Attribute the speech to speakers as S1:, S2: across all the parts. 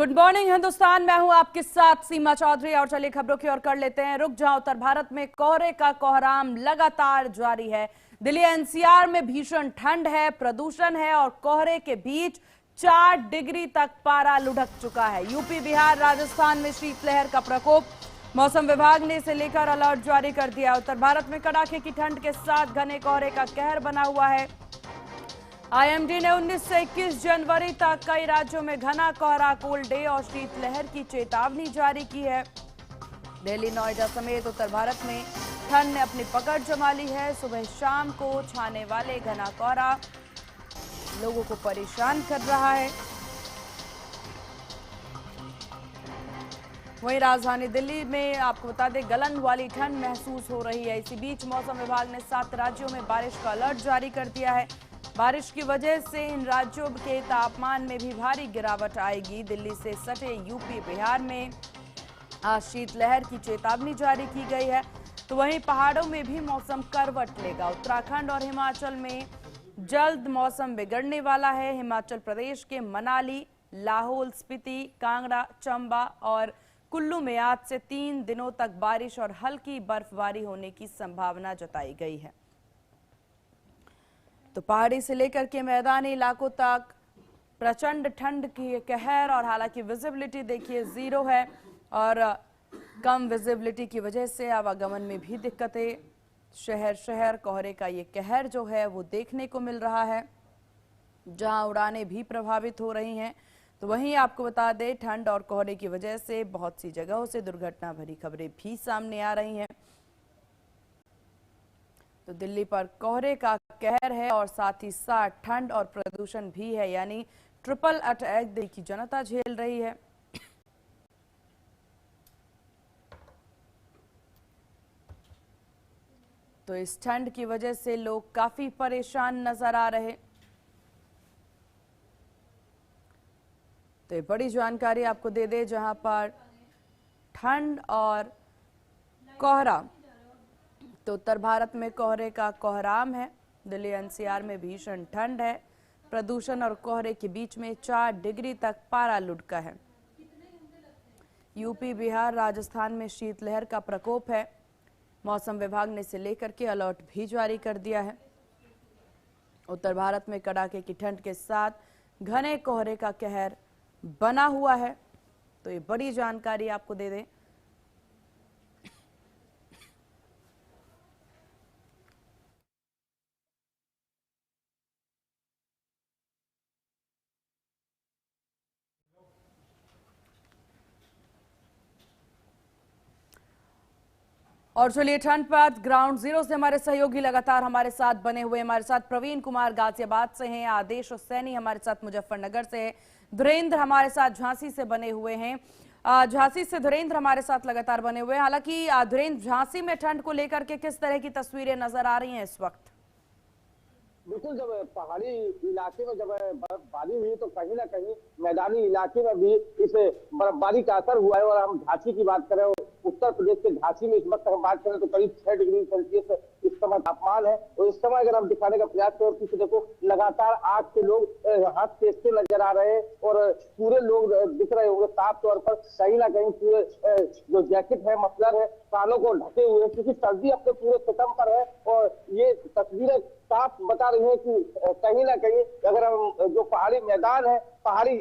S1: Good morning Hindustan, मैं हूं आपके साथ सीमा चौधरी। और चलिए खबरों की ओर कर लेते हैं रुक। जहां उत्तर भारत में कोहरे का कोहराम लगातार जारी है। दिल्ली एनसीआर में भीषण ठंड है, प्रदूषण है और कोहरे के बीच 4 डिग्री तक पारा लुढ़क चुका है। यूपी, बिहार, राजस्थान में शीतलहर का प्रकोप। मौसम विभाग ने इसे लेकर अलर्ट जारी कर दिया। उत्तर भारत में कड़ाके की ठंड के साथ घने कोहरे का कहर बना हुआ है। आईएमडी ने 19 से 21 जनवरी तक कई राज्यों में घना कोहरा, कोल्ड डे और शीतलहर की चेतावनी जारी की है। दिल्ली, नोएडा समेत उत्तर भारत में ठंड ने अपनी पकड़ जमा ली है। सुबह शाम को छाने वाले घना कोहरा लोगों को परेशान कर रहा है। वहीं राजधानी दिल्ली में आपको बता दें गलन वाली ठंड महसूस हो रही है। इसी बीच मौसम विभाग ने 7 राज्यों में बारिश का अलर्ट जारी कर दिया है। बारिश की वजह से इन राज्यों के तापमान में भी भारी गिरावट आएगी। दिल्ली से सटे यूपी, बिहार में आज शीतलहर की चेतावनी जारी की गई है। तो वहीं पहाड़ों में भी मौसम करवट लेगा। उत्तराखंड और हिमाचल में जल्द मौसम बिगड़ने वाला है। हिमाचल प्रदेश के मनाली, लाहौल स्पीति, कांगड़ा, चंबा और कुल्लू में आज से 3 दिनों तक बारिश और हल्की बर्फबारी होने की संभावना जताई गई है। तो पहाड़ी से लेकर के मैदानी इलाकों तक प्रचंड ठंड की कहर। और हालांकि विजिबिलिटी देखिए 0 है और कम विजिबिलिटी की वजह से आवागमन में भी दिक्कतें। शहर शहर कोहरे का ये कहर जो है वो देखने को मिल रहा है, जहां उड़ानें भी प्रभावित हो रही हैं। तो वहीं आपको बता दें ठंड और कोहरे की वजह से बहुत सी जगहों से दुर्घटना भरी खबरें भी सामने आ रही हैं। तो दिल्ली पर कोहरे का कहर है और साथ ही साथ ठंड और प्रदूषण भी है, यानी ट्रिपल अटैक दिल्ली की जनता झेल रही है। तो इस ठंड की वजह से लोग काफी परेशान नजर आ रहे। तो ये बड़ी जानकारी आपको दे दे, जहां पर ठंड और कोहरा, तो उत्तर भारत में कोहरे का कोहराम है। दिल्ली एनसीआर में भीषण ठंड है, प्रदूषण और कोहरे के बीच में 4 डिग्री तक पारा लुढ़का है। यूपी, बिहार, राजस्थान में शीतलहर का प्रकोप है। मौसम विभाग ने इसे लेकर के अलर्ट भी जारी कर दिया है। उत्तर भारत में कड़ाके की ठंड के साथ घने कोहरे का कहर बना हुआ है। तो ये बड़ी जानकारी आपको दे दें। और चलिए ठंड पर ग्राउंड जीरो से हमारे सहयोगी लगातार हमारे साथ बने हुए। हमारे साथ प्रवीण कुमार गाजियाबाद से हैं, आदेश सैनी हमारे साथ मुजफ्फरनगर से है, धुरेंद्र हमारे साथ झांसी से बने हुए हैं। झांसी से धुरेंद्र हमारे साथ लगातार बने हुए हैं। हालांकि धुरेंद्र, झांसी में ठंड को लेकर के किस तरह की तस्वीरें नजर आ रही हैं इस वक्त?
S2: बिल्कुल, जब पहाड़ी इलाके में जब बर्फबारी हुई तो कहीं ना कहीं मैदानी इलाके में भी इस बर्फबारी का असर हुआ है। और हम झांसी की बात करें, उत्तर प्रदेश के झांसी में इस वक्त हम बात करें तो करीब 6 डिग्री सेल्सियस इस समय तापमान है। और इस समय अगर हम दिखाने का प्रयास करें तो देखो लगातार आग से लोग हाथ सेकते नजर आ रहे हैं और पूरे लोग दिख रहे होंगे साफ तौर पर। कहीं ना कहीं पूरे जो जैकेट है, मफलर है, कानों को ढके हुए, क्योंकि सर्दी अपने पूरे सितम पर है। और ये तस्वीरें साफ बता रही है कि कहीं ना कहीं अगर हम जो पहाड़ी मैदान है, पहाड़ी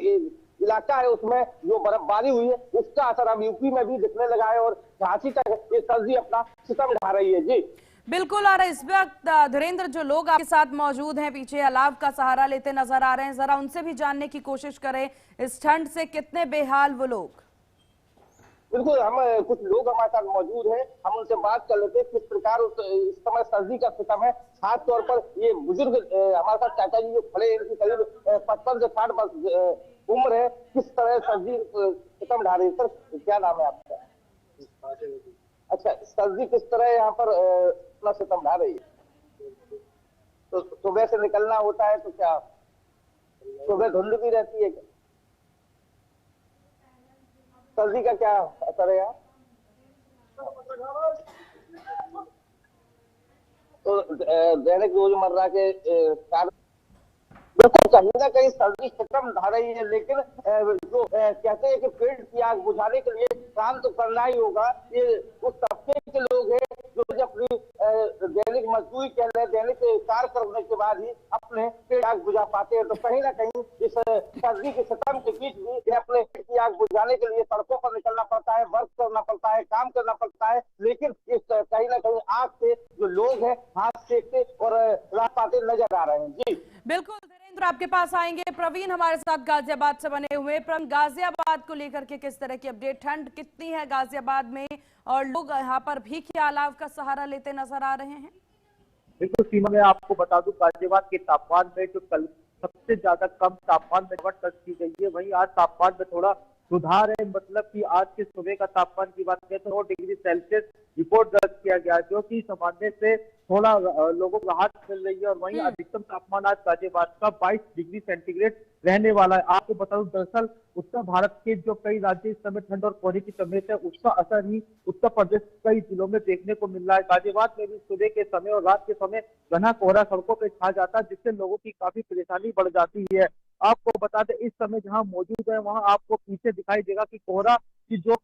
S2: इलाका है, उसमें जो बर्फबारी हुई है उसका असर हम यूपी में भी दिखने लगा है। और झांसी तक ये सर्दी अपना सितम ढा रही है। जी
S1: बिल्कुल। और इस वक्त धीरेन्द्र, जो लोग आपके साथ मौजूद हैं पीछे अलाव का सहारा लेते नजर आ रहे हैं, जरा उनसे भी जानने की कोशिश करें इस ठंड से कितने बेहाल वो लोग।
S2: बिल्कुल, हम कुछ लोग हमारे साथ मौजूद हैं, हम उनसे बात कर लेते हैं किस प्रकार इस समय सर्दी का सितम है। खास तौर पर ये बुजुर्ग हमारे साथ चाचा जी जो खड़े हैं, इनकी करीब 55 से 60 वर्ष उम्र है। किस तरह सर्दी सितम ढा रही है? सर, क्या नाम है आपका? अच्छा, सर्दी किस तरह यहाँ पर अपना सितम ढा रही है? तो सुबह से निकलना होता है तो क्या सुबह धुंध भी रहती है? सर्दी का क्या असर है यहाँ? तो दैनिक रोजमर्रा के कार्य बिल्कुल कहीं ना कहीं सर्दी चरम ढा रही है, लेकिन जो कहते हैं कि पेड़ की आग बुझाने के लिए काम तो करना ही होगा। ये उस तबके के लोग हैं जो अपनी दैनिक मजदूरी कह रहे, दैनिक कार्य करने के बाद ही अपने पेड़ आग बुझा पाते हैं। तो कहीं ना कहीं इस सर्दी के सितम के बीच भी ये अपने पेड़ की आग बुझाने के लिए सड़कों पर निकलना पड़ता है, वर्क करना पड़ता है, काम करना पड़ता है। लेकिन इस कहीं ना कहीं आग से जो लोग हैं हाथ सेकते और राहत पाते नजर आ रहे हैं। जी
S1: बिल्कुल धीरेन्द्र, आपके पास आएंगे। प्रवीण हमारे साथ गाजियाबाद से बने हुए। प्रवीण, गाजियाबाद को लेकर के किस तरह की अपडेट, ठंड कितनी है गाजियाबाद में और लोग यहाँ पर भीख या अलाव का सहारा लेते नजर आ रहे हैं?
S3: बिल्कुल सीमा, मैं आपको बता दूं गाजियाबाद के तापमान में जो कल सबसे ज्यादा कम तापमान में गिरावट दर्ज की गई है, वहीं आज तापमान में थोड़ा सुधार है। मतलब कि आज के सुबह का तापमान की बात करें तो 9 डिग्री सेल्सियस रिकॉर्ड दर्ज किया गया, जो कि सामान्य से थोड़ा लोगों को राहत मिल रही है। और वहीं अधिकतम तापमान आज गाजियाबाद का 22 डिग्री सेंटीग्रेड रहने वाला है। आपको बता दूं दरअसल उत्तर भारत के जो कई राज्य इस समय ठंड और कोहरे की चपेट है, उसका असर ही उत्तर प्रदेश कई जिलों में देखने को मिल रहा है। गाजियाबाद में भी सुबह के समय और रात के समय घना कोहरा सड़कों पर छा जाता है, जिससे लोगों की काफी परेशानी बढ़ जाती है। आपको बता दें इस समय जहां मौजूद है वहां आपको पीछे दिखाई देगा कि कोहरा की जो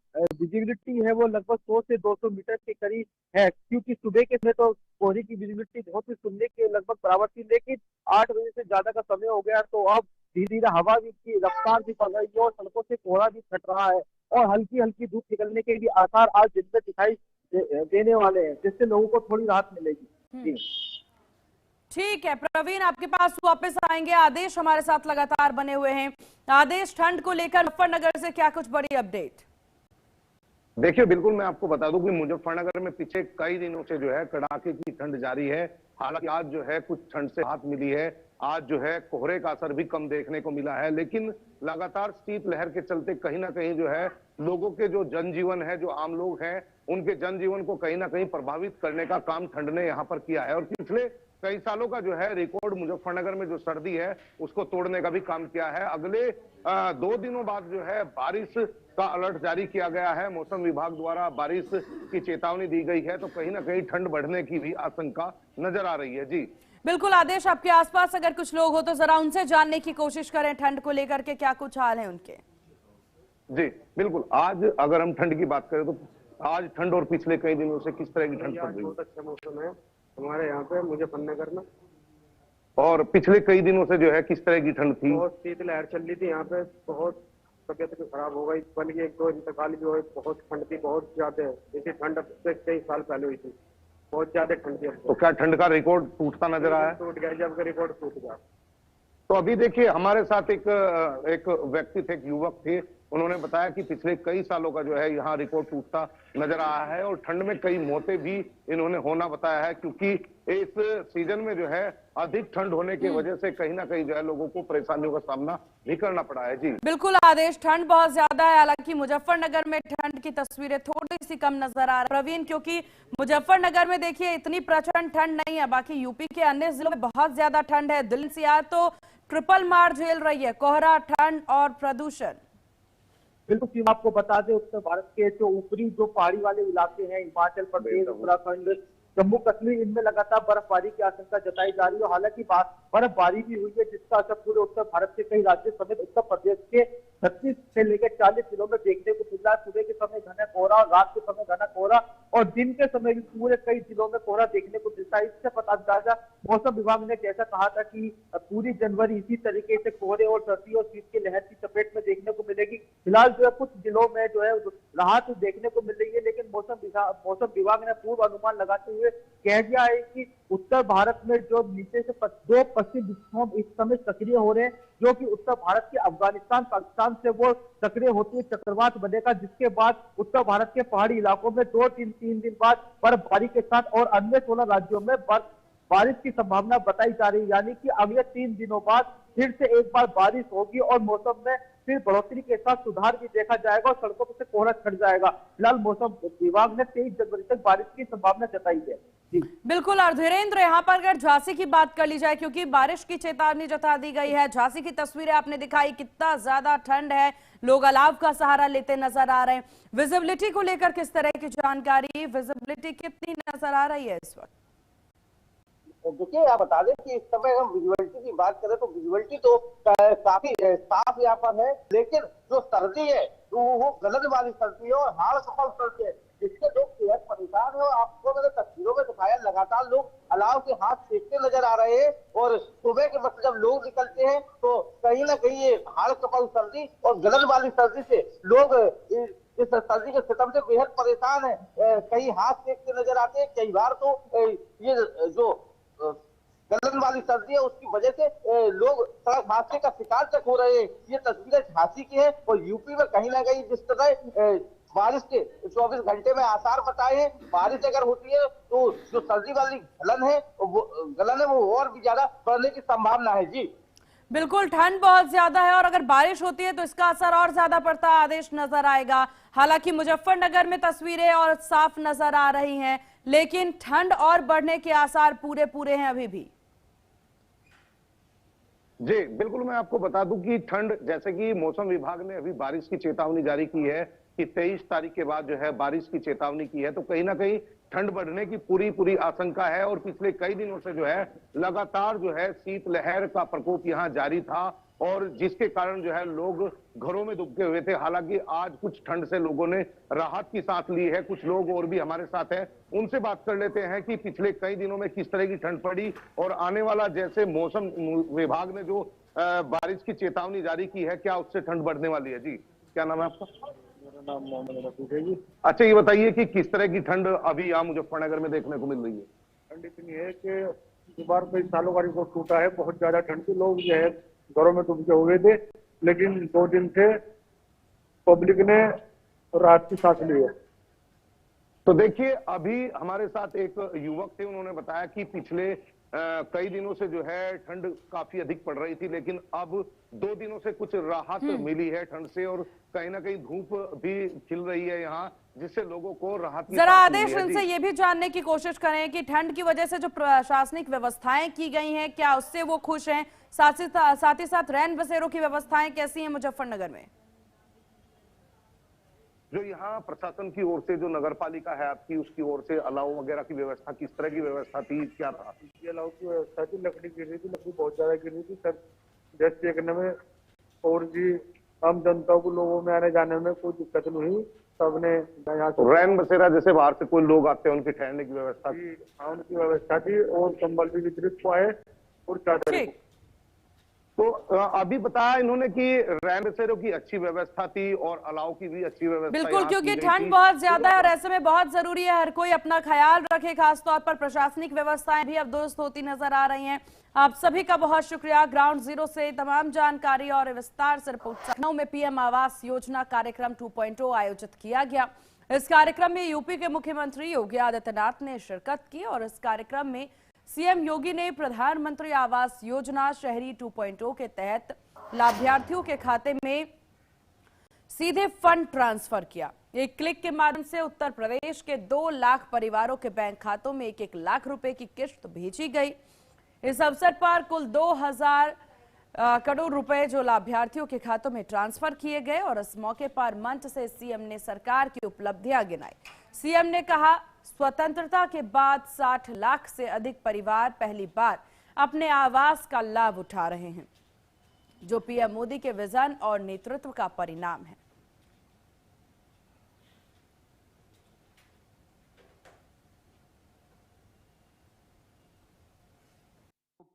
S3: विजिबिलिटी है वो लगभग 100 से 200 मीटर के करीब है, क्योंकि सुबह के समय तो कोहरे की विजिबिलिटी बहुत ही शून्य के लगभग बराबर थी, लेकिन 8 बजे से ज्यादा का समय हो गया तो अब धीरे धीरे हवा भी की रफ्तार भी बढ़ रही है और सड़कों से कोहरा भी छट रहा है और हल्की हल्की धूप निकलने के भी आसार आज दिन में दिखाई देने वाले हैं, जिससे लोगों को थोड़ी राहत मिलेगी।
S1: ठीक है प्रवीण, आपके पास वापस आएंगे। आदेश हमारे साथ लगातार बने हुए हैं। आदेश, ठंड को लेकर मुजफ्फरनगर से क्या कुछ बड़ी अपडेट?
S4: देखिए बिल्कुल मैं आपको बता दूं कि मुजफ्फरनगर में पिछले कई दिनों से जो है कड़ाके की ठंड जारी है। हालांकि आज जो है कुछ ठंड से राहत मिली है। आज जो है कोहरे का असर भी कम देखने को मिला है, लेकिन लगातार शीतलहर के चलते कहीं ना कहीं जो है लोगों के जो जनजीवन है, जो आम लोग हैं, उनके जनजीवन को कहीं ना कहीं प्रभावित करने का काम ठंड ने यहाँ पर किया है। और पिछले कई सालों का जो है रिकॉर्ड मुजफ्फरनगर में जो सर्दी है उसको तोड़ने का भी काम किया है। अगले 2 दिनों बाद जो है बारिश का अलर्ट जारी किया गया है। मौसम विभाग द्वारा बारिश की चेतावनी दी गई है, तो कहीं ना कहीं ठंड बढ़ने की भी आशंका नजर आ रही है। जी
S1: बिल्कुल आदेश, आपके आसपास अगर कुछ लोग हो तो जरा उनसे जानने की कोशिश करें ठंड को लेकर के क्या कुछ हाल है उनके।
S4: जी बिल्कुल, आज अगर हम ठंड की बात करें तो आज ठंड और पिछले कई दिनों से किस तरह की ठंड पड़ रही है?
S5: बहुत अच्छा मौसम है हमारे यहाँ पे मुजफ्फरनगर में।
S4: और पिछले कई दिनों से जो है किस तरह की ठंड थी?
S5: बहुत शीतलहर चल रही थी यहाँ पे, बहुत तबियत भी खराब हो गई, बल्कि 1-2 इंतकाल भी हुए। बहुत ठंड थी, बहुत ज्यादा। जैसी ठंड अब से कई साल पहले हुई थी, बहुत ज्यादा ठंड थी।
S4: तो क्या ठंड का रिकॉर्ड टूटता नजर आया?
S5: टूट गया, जब का रिकॉर्ड टूट गया।
S4: तो अभी देखिए हमारे साथ एक व्यक्ति थे, एक युवक थे, उन्होंने बताया कि पिछले कई सालों का जो है यहाँ रिकॉर्ड टूटता नजर आया है और ठंड में कई मौतें भी इन्होंने होना बताया है, क्योंकि इस सीजन में जो है अधिक ठंड होने की वजह से कहीं ना कहीं जो है लोगों को परेशानियों का सामना भी करना पड़ा है। जी
S1: बिल्कुल आदेश, ठंड बहुत ज्यादा है। हालांकि मुजफ्फरनगर में ठंड की तस्वीरें थोड़ी सी कम नजर आ रही है प्रवीण, क्योंकि मुजफ्फरनगर में देखिए इतनी प्रचंड ठंड नहीं है। बाकी यूपी के अन्य जिलों में बहुत ज्यादा ठंड है। दिल्ली एनसीआर तो ट्रिपल मार झेल रही है, कोहरा, ठंड और प्रदूषण।
S3: बिल्कुल सीमा, आपको बता दें उत्तर भारत के जो ऊपरी जो पहाड़ी वाले इलाके हैं, हिमाचल प्रदेश, उत्तराखंड, जम्मू कश्मीर, इनमें लगातार बर्फबारी की आशंका जताई जा रही है। हालांकि बर्फबारी भी हुई है, जिसका असर पूरे उत्तर भारत के कई राज्यों समेत उत्तर प्रदेश के 36 से लेकर 40 जिलों में देखने को मिल रहा है। सुबह के समय घना कोहरा और रात के समय घना कोहरा और दिन के समय भी पूरे कई जिलों में कोहरा देखने को मिलता है। इससे पता अंदाजा मौसम विभाग ने जैसा कहा था कि पूरी जनवरी इसी तरीके से कोहरे और सर्दी और शीत की लहर की चपेट में देखने को मिलेगी। फिलहाल जो है कुछ जिलों में जो है राहत देखने को मिल रही है, लेकिन मौसम विभाग ने पूर्व अनुमान लगाते हुए कह दिया है कि उत्तर भारत में जो नीचे से 2 पश्चिम विक्षोभ इस समय सक्रिय हो रहे हैं, जो कि उत्तर भारत के अफगानिस्तान, पाकिस्तान से वो सक्रिय होते हुए चक्रवात बनेगा, जिसके बाद उत्तर भारत के पहाड़ी इलाकों में 2-3 दिन बाद बर्फबारी के साथ और अन्य 16 राज्यों में बारिश की संभावना बताई जा रही है। यानी कि अगले 3 दिनों बाद फिर से एक बार बारिश होगी और मौसम में फिर बढ़ोतरी के साथ सुधार भी देखा जाएगा और सड़कों पर से कोहरा छट जाएगा। फिलहाल मौसम विभाग ने 23 जनवरी तक बारिश की संभावना जताई है।
S1: बिल्कुल। और धीरेन्द्र, यहाँ पर अगर झांसी की बात कर ली जाए, क्योंकि बारिश की चेतावनी जता दी गई है, झांसी की तस्वीरें आपने दिखाई, कितना ज्यादा ठंड है, लोग अलाव का सहारा लेते नजर आ रहे हैं। विजिबिलिटी को लेकर किस तरह की जानकारी, विजिबिलिटी कितनी नजर आ रही है इस वक्त?
S2: देखिए, आप बता दें कि इस समय हम विजुअलिटी की बात करें तो विजुअलिटी तो काफी साफ यहाँ पर है, लेकिन जो सर्दी है वो गलन वाली सर्दी है और हाड़ कपल सर्दी है, जिससे लोग बेहद परेशान है। और आपको मैंने तस्वीरों में दिखाया, लगातार लोग अलाव के हाथ सेकते नजर आ रहे हैं। और सुबह के वक्त जब लोग निकलते हैं तो कहीं ना कहीं ये हाड़ कपल सर्दी और गलन वाली सर्दी से लोग इस सर्दी के सितम से बेहद परेशान है। कई हाथ सेकते नजर आते हैं, कई बार तो ये जो गलन वाली सर्दी है उसकी वजह से लोग सड़क हादसे का शिकार तक हो रहे हैं। ये तस्वीरें झांसी की है और यूपी में कहीं ना कहीं जिस तरह बारिश के 24 घंटे में आसार बताए हैं, बारिश अगर होती है तो जो सर्दी वाली गलन है वो और भी ज्यादा बढ़ने की संभावना है। जी
S1: बिल्कुल, ठंड बहुत ज्यादा है और अगर बारिश होती है तो इसका असर और ज्यादा पड़ता आदेश नजर आएगा। हालांकि मुजफ्फरनगर में तस्वीरें और साफ नजर आ रही हैं, लेकिन ठंड और बढ़ने के आसार पूरे हैं अभी भी।
S4: जी बिल्कुल, मैं आपको बता दूं कि ठंड, जैसे कि मौसम विभाग ने अभी बारिश की चेतावनी जारी की है कि 23 तारीख के बाद जो है बारिश की चेतावनी की है, तो कहीं ना कहीं ठंड बढ़ने की पूरी आशंका है। और पिछले कई दिनों से जो है लगातार जो है शीतलहर का प्रकोप यहाँ जारी था और जिसके कारण जो है लोग घरों में दुबके हुए थे। हालांकि आज कुछ ठंड से लोगों ने राहत की सांस ली है। कुछ लोग और भी हमारे साथ हैं, उनसे बात कर लेते हैं कि पिछले कई दिनों में किस तरह की ठंड पड़ी और आने वाला, जैसे मौसम विभाग ने जो बारिश की चेतावनी जारी की है, क्या उससे ठंड बढ़ने वाली है। जी, क्या नाम है आपका?
S5: मेरा नाम मोहम्मद रफीक है जी।
S4: अच्छा, ये बताइए कि किस तरह की ठंड अभी यहाँ मुजफ्फरनगर में देखने को मिल रही है?
S5: ठंड इतनी है कि इस बार कई सालों का रिकॉर्ड टूटा है। बहुत ज्यादा ठंड थी, लोग जो है घरों में डूबे हुए थे, लेकिन 2 दिन से पब्लिक ने राहत की सांस ली है।
S4: तो देखिए, अभी हमारे साथ एक युवक थे, उन्होंने बताया कि पिछले कई दिनों से जो है ठंड काफी अधिक पड़ रही थी, लेकिन अब 2 दिनों से कुछ राहत मिली है ठंड से और कहीं ना कहीं धूप भी खिल रही है यहाँ, जिससे लोगों को राहत की
S1: जरा
S4: सांस मिली
S1: आदेश
S4: है।
S1: इनसे ये भी जानने की कोशिश करें कि ठंड की वजह से जो प्रशासनिक व्यवस्थाएं की गई हैं, क्या उससे वो खुश हैं? साथ ही साथ रैन बसेरों की व्यवस्थाएं कैसी हैं मुजफ्फरनगर में?
S4: जो यहाँ प्रशासन की ओर से, जो नगर पालिका है आपकी, उसकी ओर से अलाव वगैरह की व्यवस्था, किस तरह की व्यवस्था थी, क्या था?
S5: ये अलाव की व्यवस्था थी, लकड़ी गिर रही थी, लकड़ी बहुत ज्यादा गिर रही थी सब डस्ट फेंकने में। और जी आम जनता को लोगों में आने जाने में कोई दिक्कत नहीं हुई। सबने यहाँ से
S4: रैन बसेरा, जैसे बाहर से कोई लोग आते हैं उनके ठहरने की व्यवस्था थी?
S5: उनकी व्यवस्था थी और कंबल भी वितरित हुआ है और चादर।
S1: ठीक,
S4: तो अभी बताया इन्होंने कि रैन बसेरों की अच्छी व्यवस्था थी और अलाव की भी अच्छी व्यवस्था
S1: बिल्कुल,
S4: यहाँ
S1: क्योंकि
S4: की गई
S1: ठंड
S4: थी।
S1: बहुत ज्यादा है और ऐसे में बहुत जरूरी है हर कोई अपना ख्याल रखे, खासतौर पर प्रशासनिक व्यवस्थाएं भी अब दुरुस्त होती नजर आ रही हैं। आप सभी का बहुत शुक्रिया। ग्राउंड जीरो से तमाम जानकारी और विस्तार से रिपोर्ट। लखनऊ में पीएम आवास योजना कार्यक्रम 2.0 आयोजित किया गया। इस कार्यक्रम में यूपी के मुख्यमंत्री योगी आदित्यनाथ ने शिरकत की और इस कार्यक्रम में सीएम योगी ने प्रधानमंत्री आवास योजना शहरी 2.0 के तहत लाभार्थियों के खाते में सीधे फंड ट्रांसफर किया। एक क्लिक के माध्यम से उत्तर प्रदेश के 2 लाख परिवारों के बैंक खातों में 1-1 लाख रुपए की किश्त भेजी गई। इस अवसर पर कुल 2000 करोड़ रुपए जो लाभार्थियों के खातों में ट्रांसफर किए गए और इस मौके पर मंच से सीएम ने सरकार की उपलब्धियां गिनाई। सीएम ने कहा, स्वतंत्रता के बाद 60 लाख से अधिक परिवार पहली बार अपने आवास का लाभ उठा रहे हैं, जो पीएम मोदी के विजन और नेतृत्व का परिणाम है।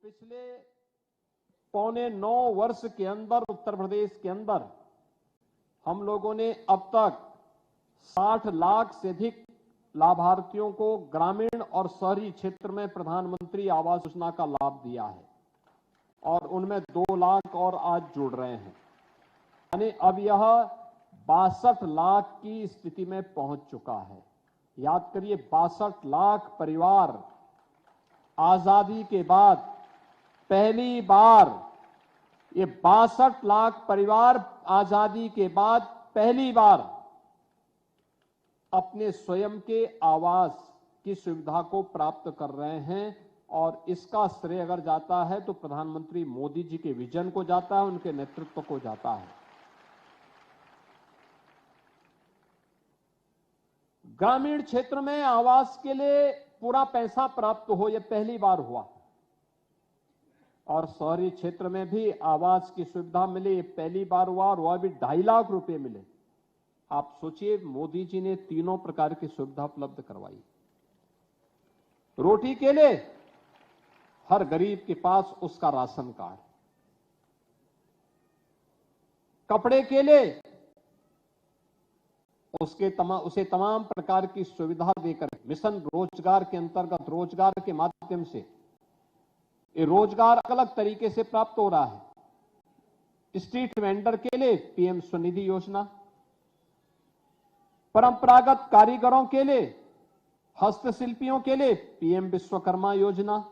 S6: पिछले पौने 9 वर्ष के अंदर उत्तर प्रदेश के अंदर हम लोगों ने अब तक 60 लाख से अधिक लाभार्थियों को ग्रामीण और शहरी क्षेत्र में प्रधानमंत्री आवास योजना का लाभ दिया है और उनमें 2 लाख और आज जुड़ रहे हैं, यानी अब यह 62 लाख की स्थिति में पहुंच चुका है। याद करिए, 62 लाख परिवार आजादी के बाद पहली बार, ये 62 लाख परिवार आजादी के बाद पहली बार अपने स्वयं के आवास की सुविधा को प्राप्त कर रहे हैं और इसका श्रेय अगर जाता है तो प्रधानमंत्री मोदी जी के विजन को जाता है, उनके नेतृत्व को जाता है। ग्रामीण क्षेत्र में आवास के लिए पूरा पैसा प्राप्त हो, यह पहली बार हुआ। और शहरी क्षेत्र में भी आवास की सुविधा मिले। ये पहली बार हुआ और वह भी 2.5 लाख रुपए मिले। आप सोचिए, मोदी जी ने तीनों प्रकार की सुविधा उपलब्ध करवाई। रोटी के लिए हर गरीब के पास उसका राशन कार्ड, कपड़े के लिए उसे तमाम प्रकार की सुविधा देकर मिशन रोजगार के अंतर्गत रोजगार के माध्यम से ये रोजगार अलग अलग तरीके से प्राप्त हो रहा है। स्ट्रीट वेंडर के लिए पीएम स्वनिधि योजना, परंपरागत कारीगरों के लिए, हस्तशिल्पियों के लिए पीएम विश्वकर्मा योजना,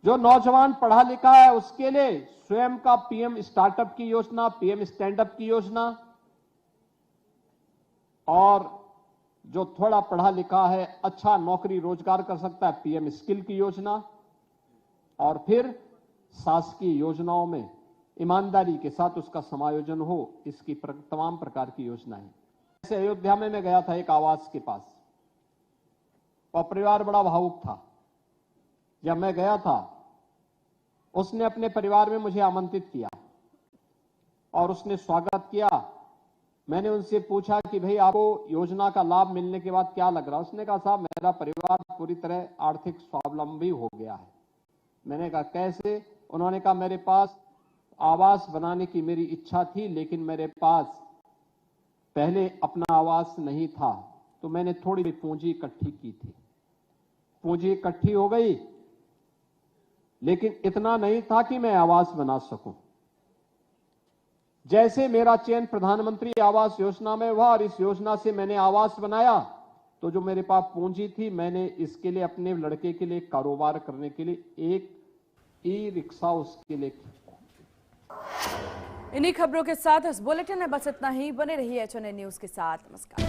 S6: जो नौजवान पढ़ा लिखा है उसके लिए स्वयं का पीएम स्टार्टअप की योजना, पीएम स्टैंड अप की योजना, और जो थोड़ा पढ़ा लिखा है अच्छा नौकरी रोजगार कर सकता है पीएम स्किल की योजना, और फिर शासकीय योजनाओं में ईमानदारी के साथ उसका समायोजन हो, इसकी तमाम प्रकार की योजनाएं। जैसे अयोध्या में मैं गया था एक आवास के पास, और परिवार बड़ा भावुक था। जब मैं गया था उसने अपने परिवार में मुझे आमंत्रित किया और उसने स्वागत किया। मैंने उनसे पूछा कि भाई आपको योजना का लाभ मिलने के बाद क्या लग रहा है? उसने कहा साहब मेरा परिवार पूरी तरह आर्थिक स्वावलंबी हो गया है। मैंने कहा कैसे? उन्होंने कहा मेरे पास आवास बनाने की मेरी इच्छा थी, लेकिन मेरे पास पहले अपना आवास नहीं था, तो मैंने थोड़ी पूंजी इकट्ठी की थी। पूंजी इकट्ठी हो गई, लेकिन इतना नहीं था कि मैं आवास बना सकूं। जैसे मेरा चयन प्रधानमंत्री आवास योजना में हुआ और इस योजना से मैंने आवास बनाया, तो जो मेरे पास पूंजी थी मैंने इसके लिए अपने लड़के के लिए कारोबार करने के लिए एक ई रिक्शा उसके लिए।
S1: इन्हीं खबरों के साथ इस बुलेटिन में बस इतना ही। बने रहिए HNA न्यूज के साथ। नमस्कार।